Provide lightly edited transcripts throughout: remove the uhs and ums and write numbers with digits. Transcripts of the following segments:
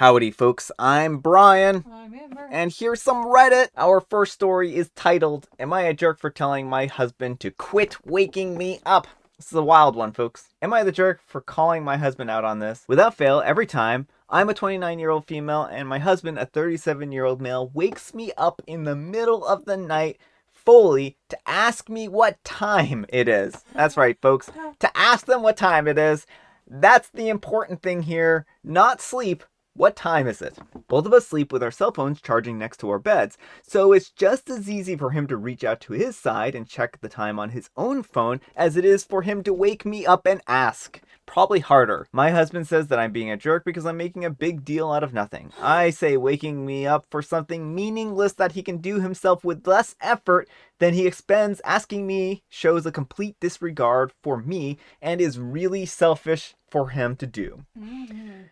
Howdy folks, I'm Brian, I'm Amber. and here's some Reddit. Our first story is titled, Am I a jerk for telling my husband to quit waking me up? This is a wild one, folks. Am I the jerk for calling my husband out on this? Without fail, every time, I'm a 29-year-old female and my husband, a 37-year-old male, wakes me up in the middle of the night fully to ask me what time it is. That's right, folks. To ask them what time it is. That's the important thing here, not sleep. What time is it? Both of us sleep with our cell phones charging next to our beds, so it's just as easy for him to reach out to his side and check the time on his own phone as it is for him to wake me up and ask. Probably harder. My husband says that I'm being a jerk because I'm making a big deal out of nothing. I say waking me up for something meaningless that he can do himself with less effort than he expends asking me shows a complete disregard for me and is really selfish for him to do.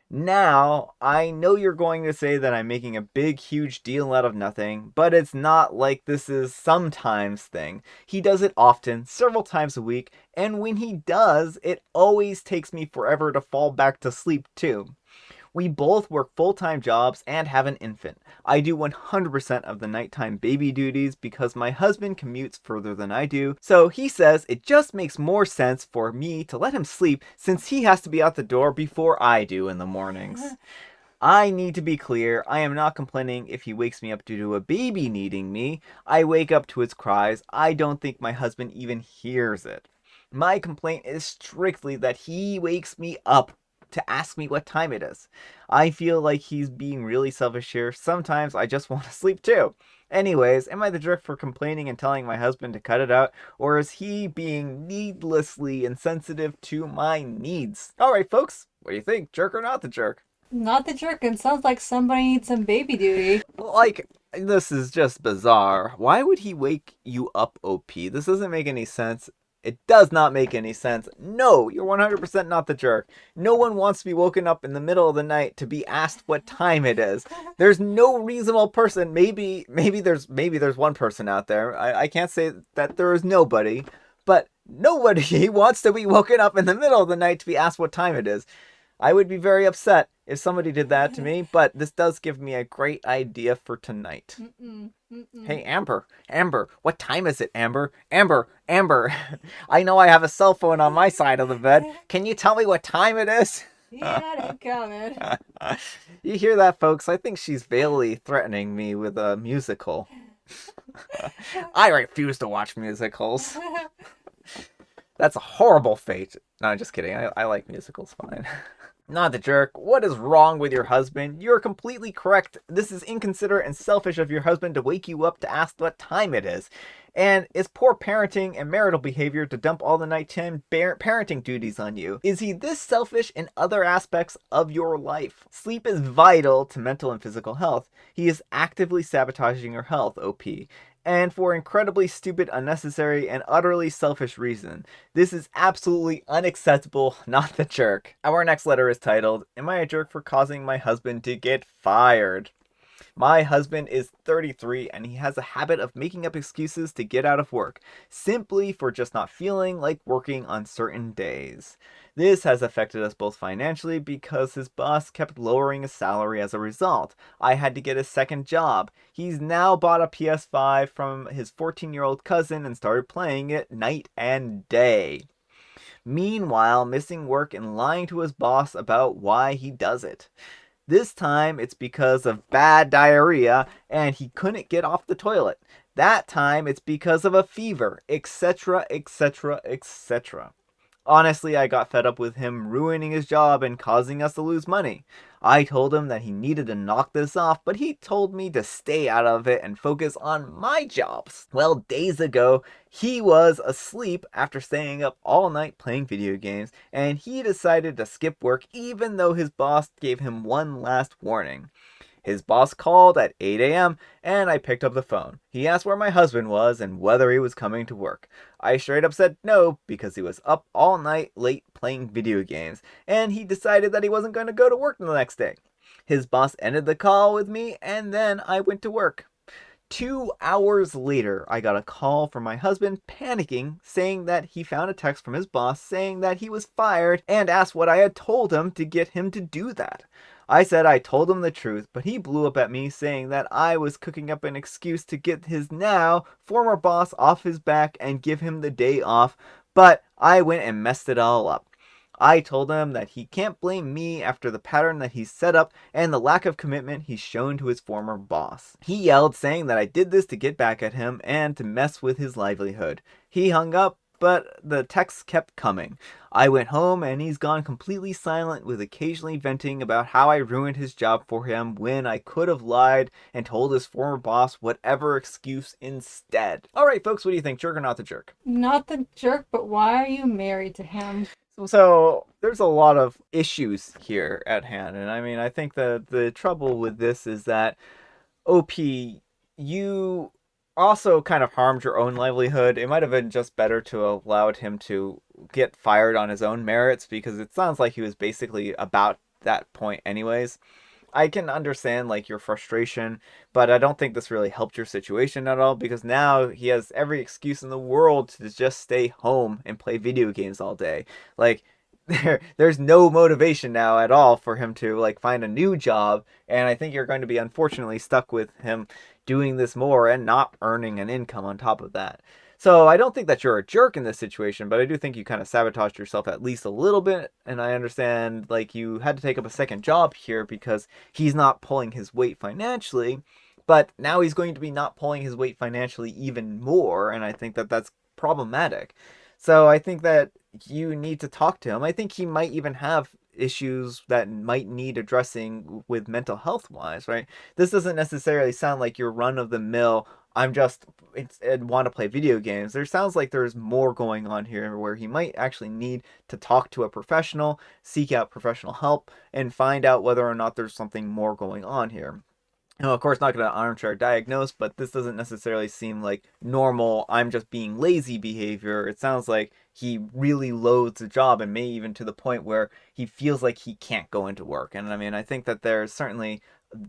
Now, I know you're going to say that I'm making a big, huge deal out of nothing, but it's not like this is sometimes thing. He does it often, several times a week, and when he does, it always takes me forever to fall back to sleep too. We both work full-time jobs and have an infant. I do 100% of the nighttime baby duties because my husband commutes further than I do, so he says it just makes more sense for me to let him sleep since he has to be out the door before I do in the mornings. I need to be clear, I am not complaining if he wakes me up due to a baby needing me. I wake up to his cries. I don't think my husband even hears it. My complaint is strictly that he wakes me up to ask me what time it is. I feel like he's being really selfish here. Sometimes I just want to sleep too. Anyways, am I the jerk for complaining and telling my husband to cut it out, or is he being needlessly insensitive to my needs? Alright folks, what do you think? Jerk or not the jerk? Not the jerk. It sounds like somebody needs some baby duty. Like, this is just bizarre. Why would he wake you up, OP? This doesn't make any sense. It does not make any sense. No, you're 100% not the jerk. No one wants to be woken up in the middle of the night to be asked what time it is. There's no reasonable person. Maybe there's one person out there. I can't say that there is nobody, but nobody wants to be woken up in the middle of the night to be asked what time it is. I would be very upset if somebody did that to me, but this does give me a great idea for tonight. Hey, Amber, what time is it, Amber? Amber, I know I have a cell phone on my side of the bed. Can you tell me what time it is? Yeah, it coming. You hear that, folks? I think she's vaguely threatening me with a musical. I refuse to watch musicals. That's a horrible fate. No, I'm just kidding. I like musicals fine. Not the jerk. What is wrong with your husband? You're completely correct. This is inconsiderate and selfish of your husband to wake you up to ask what time it is. And it's poor parenting and marital behavior to dump all the nighttime parenting duties on you. Is he this selfish in other aspects of your life? Sleep is vital to mental and physical health. He is actively sabotaging your health, OP. And for incredibly stupid, unnecessary, and utterly selfish reason. This is absolutely unacceptable, not the jerk. Our next letter is titled, Am I a jerk for causing my husband to get fired? My husband is 33 and he has a habit of making up excuses to get out of work, simply for just not feeling like working on certain days. This has affected us both financially because his boss kept lowering his salary as a result. I had to get a second job. He's now bought a PS5 from his 14-year-old cousin and started playing it night and day. Meanwhile, missing work and lying to his boss about why he does it. This time it's because of bad diarrhea and he couldn't get off the toilet. That time it's because of a fever, etc., etc., etc. Honestly, I got fed up with him ruining his job and causing us to lose money. I told him that he needed to knock this off, but he told me to stay out of it and focus on my jobs. Well, days ago, he was asleep after staying up all night playing video games, and he decided to skip work even though his boss gave him one last warning. His boss called at 8 a.m. and I picked up the phone. He asked where my husband was and whether he was coming to work. I straight up said no because he was up all night late playing video games and he decided that he wasn't going to go to work the next day. His boss ended the call with me and then I went to work. 2 hours later, I got a call from my husband panicking, saying that he found a text from his boss saying that he was fired and asked what I had told him to get him to do that. I said I told him the truth, but he blew up at me saying that I was cooking up an excuse to get his now former boss off his back and give him the day off, but I went and messed it all up. I told him that he can't blame me after the pattern that he's set up and the lack of commitment he's shown to his former boss. He yelled, saying that I did this to get back at him and to mess with his livelihood. He hung up, but the texts kept coming. I went home and he's gone completely silent, with occasionally venting about how I ruined his job for him when I could have lied and told his former boss whatever excuse instead. Alright folks, what do you think? Jerk or not the jerk? Not the jerk, but why are you married to him? So there's a lot of issues here at hand, and I mean, I think the trouble with this is that OP, you also kind of harmed your own livelihood. It might have been just better to allowed him to get fired on his own merits, because it sounds like he was basically about that point anyways. I can understand like your frustration, but I don't think this really helped your situation at all, because now he has every excuse in the world to just stay home and play video games all day. Like there's no motivation now at all for him to like find a new job, and I think you're going to be unfortunately stuck with him doing this more and not earning an income on top of that. So I don't think that you're a jerk in this situation, but I do think you kind of sabotaged yourself at least a little bit. And I understand like you had to take up a second job here because he's not pulling his weight financially, but now he's going to be not pulling his weight financially even more, and I think that that's problematic. So I think that you need to talk to him. I think he might even have issues that might need addressing with mental health wise, right? This doesn't necessarily sound like your run of the mill, I'm just want to play video games. There sounds like there's more going on here, where he might actually need to talk to a professional, seek out professional help, and find out whether or not there's something more going on here. Of course, not going to armchair diagnose, but this doesn't necessarily seem like normal, I'm just being lazy behavior. It sounds like he really loathes the job, and may even to the point where he feels like he can't go into work. And I mean, I think that there's certainly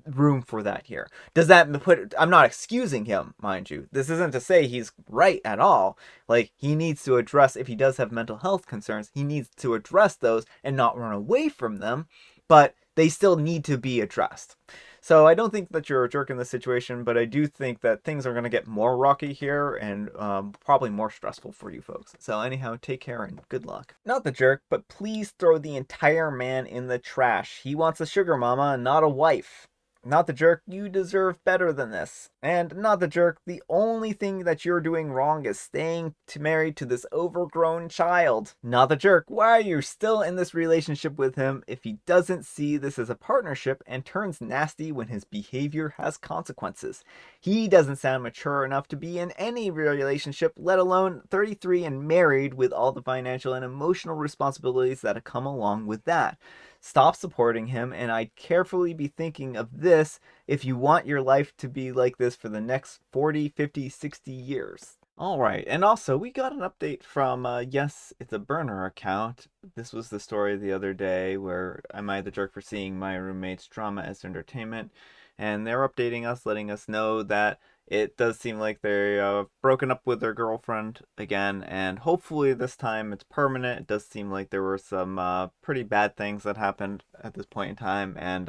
room for that here. Does that put, I'm not excusing him, mind you. This isn't to say he's right at all. Like, he needs to address, if he does have mental health concerns, he needs to address those and not run away from them, but they still need to be addressed. So I don't think that you're a jerk in this situation, but I do think that things are going to get more rocky here, and probably more stressful for you folks. So anyhow, take care and good luck. Not the jerk, but please throw the entire man in the trash. He wants a sugar mama, not a wife. Not the jerk, you deserve better than this. And not the jerk, the only thing that you're doing wrong is staying married to this overgrown child. Not the jerk, why are you still in this relationship with him if he doesn't see this as a partnership and turns nasty when his behavior has consequences? He doesn't sound mature enough to be in any relationship, let alone 33 and married, with all the financial and emotional responsibilities that come along with that. Stop supporting him, and I'd carefully be thinking of this if you want your life to be like this for the next 40, 50, 60 years. Alright, and also we got an update from, Yes, It's a Burner account. This was the story the other day where Am I the Jerk for Seeing My Roommate's Drama as Entertainment? And they're updating us, letting us know that it does seem like they're broken up with their girlfriend again, and hopefully this time it's permanent. It does seem like there were some pretty bad things that happened at this point in time, and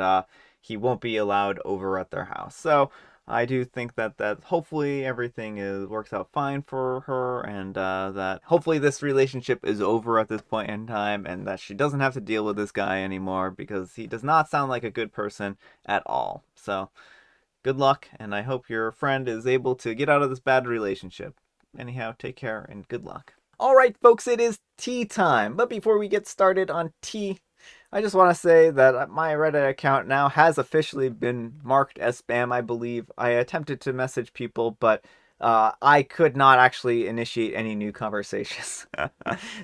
he won't be allowed over at their house. So I do think that hopefully everything works out fine for her, and that hopefully this relationship is over at this point in time, and that she doesn't have to deal with this guy anymore, because he does not sound like a good person at all. So good luck, and I hope your friend is able to get out of this bad relationship. Anyhow, take care and good luck. Alright folks, it is tea time. But before we get started on tea, I just want to say that my Reddit account now has officially been marked as spam, I believe. I attempted to message people, but I could not actually initiate any new conversations.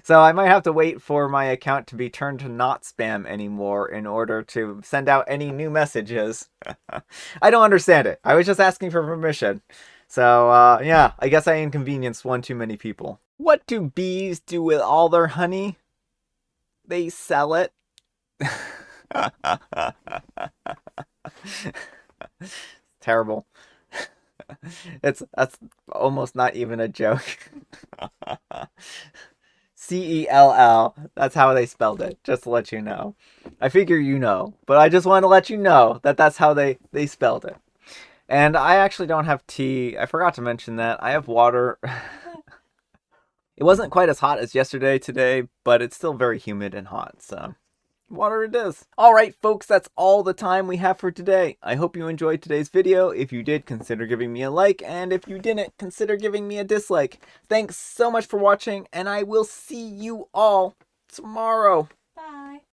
So I might have to wait for my account to be turned to not spam anymore in order to send out any new messages. I don't understand it. I was just asking for permission. So yeah, I guess I inconvenienced one too many people. What do bees do with all their honey? They sell it. Terrible. That's almost not even a joke. Cell. That's how they spelled it, just to let you know. I figure you know, but I just want to let you know that that's how they spelled it. And I actually don't have tea. I forgot to mention that. I have water. It wasn't quite as hot as yesterday today, but it's still very humid and hot, so water it is. Alright folks, that's all the time we have for today. I hope you enjoyed today's video. If you did, consider giving me a like, and if you didn't, consider giving me a dislike. Thanks so much for watching, and I will see you all tomorrow.